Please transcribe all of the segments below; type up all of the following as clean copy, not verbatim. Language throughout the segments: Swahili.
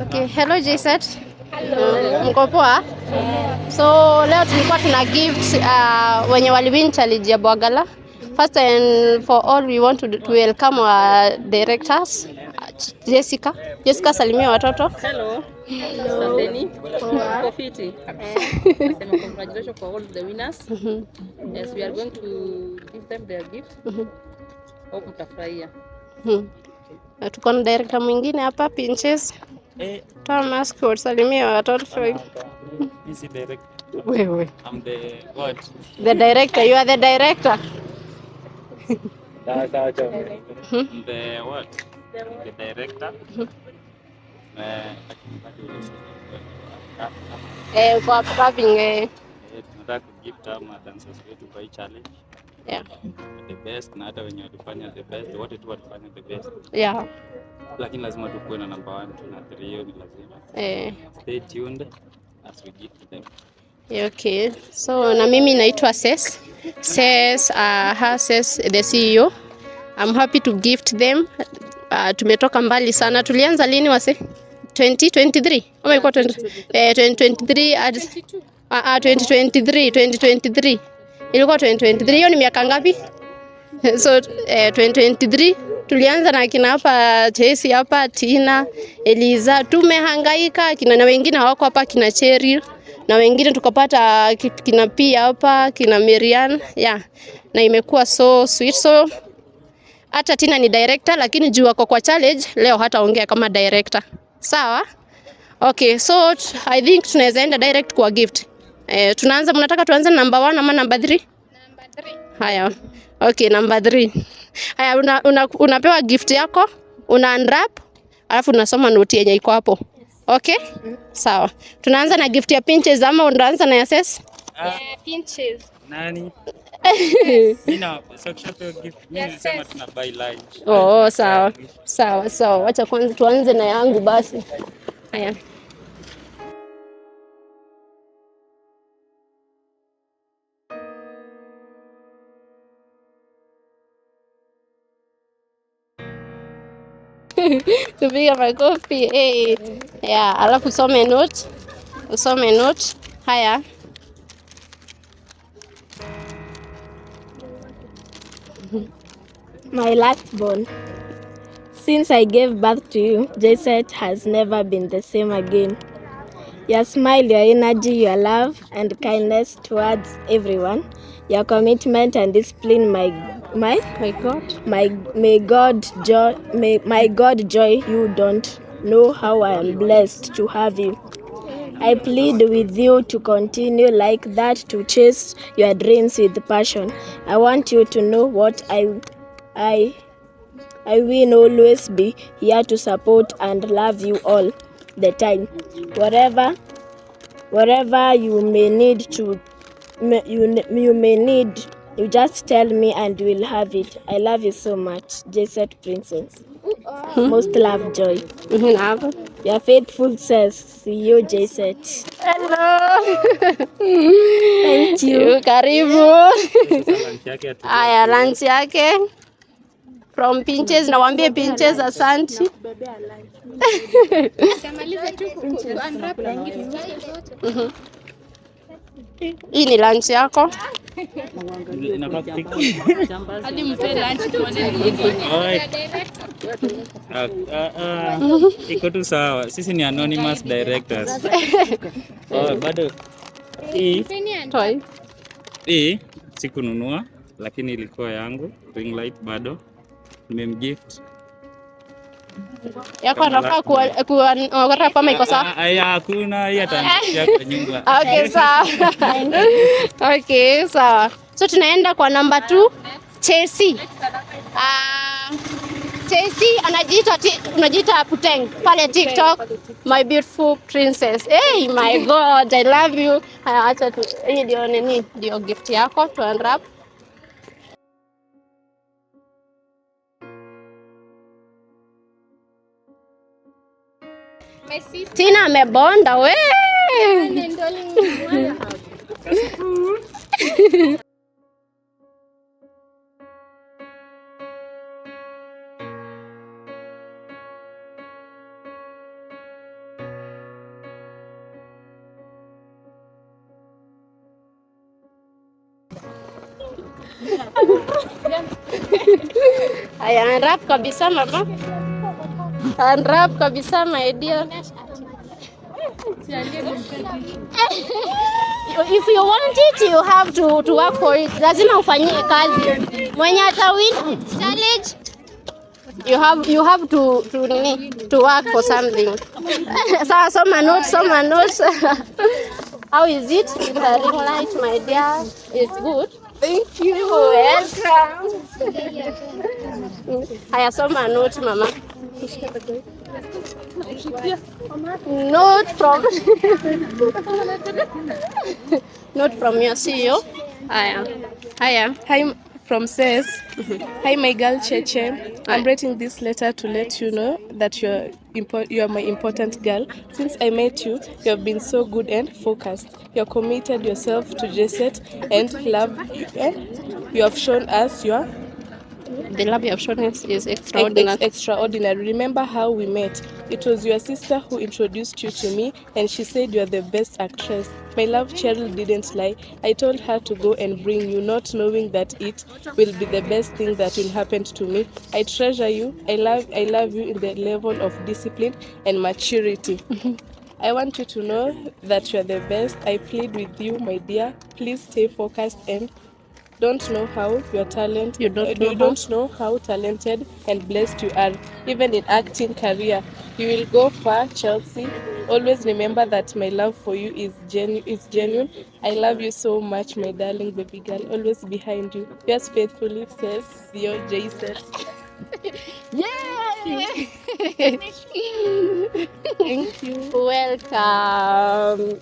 Okay, hello Jayset. Mko poa? So leo tulikuwa tuna gift wenye waliwin challenge ya Bwagala. First and for all we want to welcome our directors. Jessica. Jessica, salimia watoto. Hello. Saseni. Poa. Fiti. Nasema congratulations for all the winners. Yes, we are going to give them their gift. Hope mtafurahia. Tuko na director mwingine hapa Pinches. Thomas, kwa salimia watoto. This is director. Wewe. I'm the what? The director, you are the director. I'm the what? The director. Kwa having tunataka kugift ama dancers wetu kwa hii challenge. Yeah. The best na hata wenye walifanya the best, wote tu walifanya the best. Yeah. Lakini lazima tukuwe na number 1, 2 na 3, hiyo ni lazima. Stay tuned as we gift them. Okay. So na mimi naitwa Ses. Ses the CEO. I'm happy to gift them. Tumetoka mbali sana. Tulianza lini wase? 2023. Ama ilikuwa 2023 2023. Ilikuwa 2023. Hiyo ni miaka ngapi? So 2023 tulianza na kina hapa Chesi hapa Tina, Eliza, tumehangaika kina na wengine hawako hapa kina Cherry na wengine tukapata kina pia hapa kina Marian. Yeah. Na imekuwa so sweet. So hata Tina ni director lakini juu wako kwa challenge leo hata ongea kama director. Sawa? Okay, so I think tunaweza enda direct kwa gift. Tunaanza, mnataka tuanze number 1 ama number 3? Number 3. Haya. Okay, number 3. Haya, unapewa gift yako, una unwrap, alafu unasoma note yenye iko hapo. Okay? Sawa. Tunaanza na gift ya Pinches ama unaanza na ya Ses? Pinches. Nani? Nina social gift. Mimi nasema tuna buy lunch. Oh, sawa. Sawa. Wacha kwanza tuanze na yangu basi. Haya. Tupiga makofi. Yeah, alafu usome note. Haya. My last born. Since I gave birth to you, Jayset has never been the same again. Your smile, your energy, your love and kindness towards everyone, your commitment and discipline, my God joy, you don't know how I am blessed to have you. I plead with you to continue like that, to chase your dreams with passion. I want you to know what I will always be here to support and love you all the time. Whatever you may need, you just tell me and we'll have it. I love you so much, Jayset Princess. Most love, Joy. Your faithful says, see you, Jayset. Hello. Thank you. Karibu. Aya, lunch yake from Pinches. Nawaambie Pinches asante. Hii ni lunch yako. Hadi mpe lunch tuone Iko tu sawa. Sisi ni anonymous directors. Bado hii sikununua lakini ilikuwa yangu. Ring light bado nimemgift. Yako anafaa kuwa kama iko sawa. Hakuna hii ataanzia kwa nyumba. Okay, sawa. Okay, sawa. So tunaenda kwa number 2, Chesi. Chesi unajiita Puteng pale TikTok, my beautiful princess. Hey, my God, I love you. Haya, acha tu. Hii ndio gift yako, tu unwrap. Tina amebonda we. Aya, unwrap kabisa mama. Unwrap kabisa my dear. If you want it, you have to work for it. Lazima ufanyie kazi. Mwenye atawin challenge, you have to work for something. So soma notes. How is it? It's a ring light, my dear. It's good. Thank you. Welcome. Haya, soma note mama. Note from your CEO. Haya. Hi, from Ses. Hi, my girl Cheche. I'm writing this letter to let you know that you are my important girl. Since I met you, you have been so good and focused. You have committed yourself to J-Set and love. You have shown us the love you have shown us is extraordinary. Extraordinary. Remember how we met? It was your sister who introduced you to me, and she said you are the best actress. My love, Cheryl didn't lie. I told her to go and bring you, not knowing that it will be the best thing that will happen to me. I treasure you. I love you in the level of discipline and maturity. I want you to know that you are the best. I plead with you, my dear. Please stay focused and don't know how your talent. You don't know how talented and blessed you are. Even in acting career, you will go far, Chelsea. Always remember that my love for you is genuine. I love you so much, my darling baby girl. Always behind you. Yours faithfully, says your J-Set. Yay! Thank you. Welcome.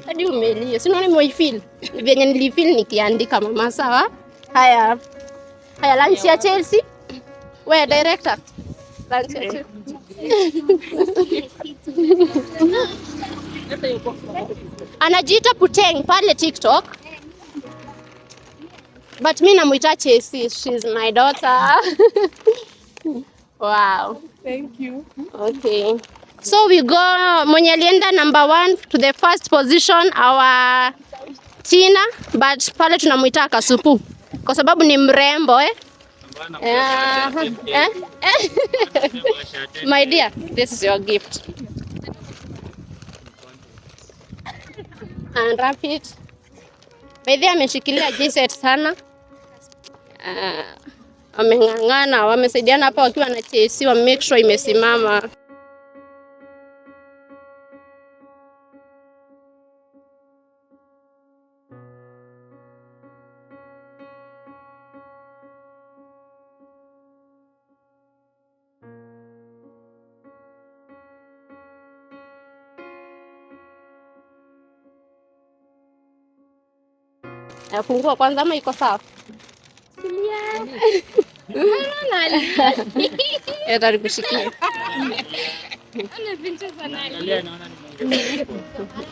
Hadi umelia. Si unaona nimefeel? Venye nilifeel nikiandika mama, sawa? Haya. Lunch ya Chelsea. Wewe director. Lunch ya Chelsea. Anajiita Puteng pale TikTok. But mimi namuita Chelsea. She's my daughter. Wow. Thank you. Okay. So we go mwenye alienda number 1 to the first position, our Tina, but pale tunamuita Kasupu kwa sababu ni mrembo My dear, this is your gift. And wrap it. Baadhi ameshikilia J-Set sana. Wameng'ang'ana, wamesaidiana hapa wakiwa na TC, wa make sure imesimama. Fungua kwanza ama iko sawa? Kushikia.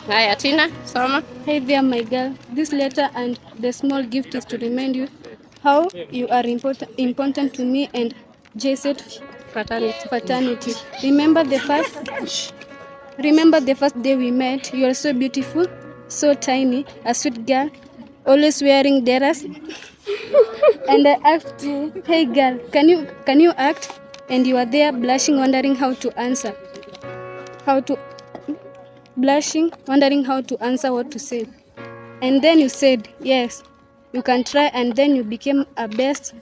Haya, Tina, soma. Hey there, my girl. This letter and the small gift is to remind you how you are important to me and J-Set fraternity. Remember the first day we met. You are so beautiful, so tiny, a sweet girl, always wearing dress. And I asked you, hey girl, can you act? And you are there blushing, wondering how to answer what to say. And then you said, yes, you can try, and then you became a best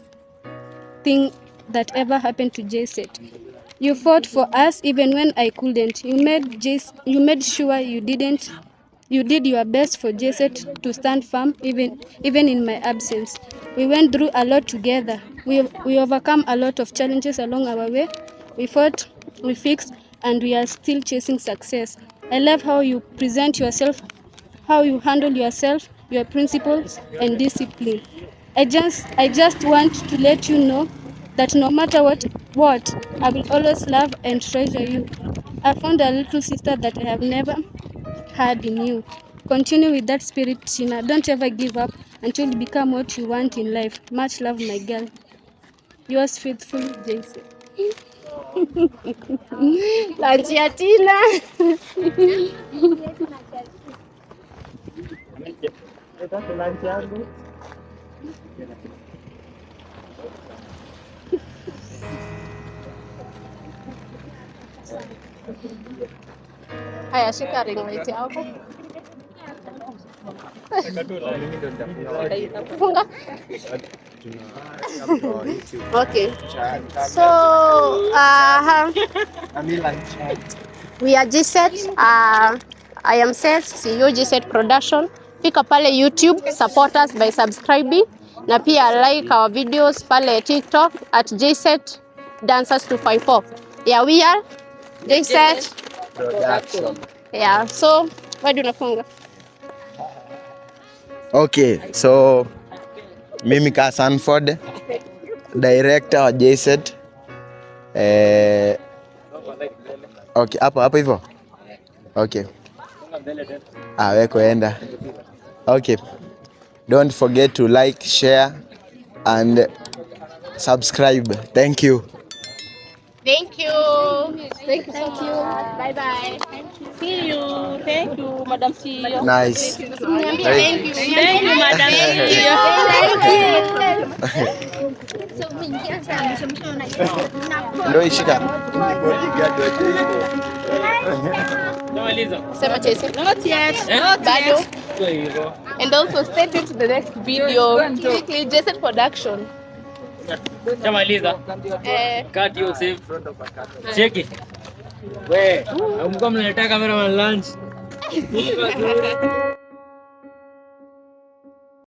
thing that ever happened to J-Set. You fought for us even when I couldn't. You made sure you did your best for J-Set to stand firm even in my absence. We went through a lot together. We overcome a lot of challenges along our way. We fought, we fixed, and we are still chasing success. I love how you present yourself, how you handle yourself, your principles and discipline. I just want to let you know that no matter what, I will always love and treasure you. I found a little sister that I have never had in you. Continue with that spirit, Tina. Don't ever give up until you become what you want in life. Much love, my girl. Yours faithfully, J-Set. Lanchi Tina. Haya, shika ring light yako. Funga. Okay. So, we are G-Set. I am Set, CEO G-Set Production. Fika pale YouTube, support us by subscribing. Na pia like our videos pale TikTok at G-Set Dancers 254. Yeah, we are G-Set Production. Yeah, so why do unafunga? Okay, so mimi ka Sanford, director wa G-Set. Okay, hapo hivyo. Okay. Wewe kwenda. Okay. Don't forget to like, share and subscribe. Thank you. Thank you. Thank you so much. Bye bye. See you. Thank you, Madam CEO. Nice. Thank you. Thank you, Madam CEO. Ndio ishika. Sema Chelsea. Not yet. Bado. And also stay tuned to the next video. Quickly, G-Set Production. Chamaliza. Cut you save. Cheki. We, mko mnaleta cameraman lunch.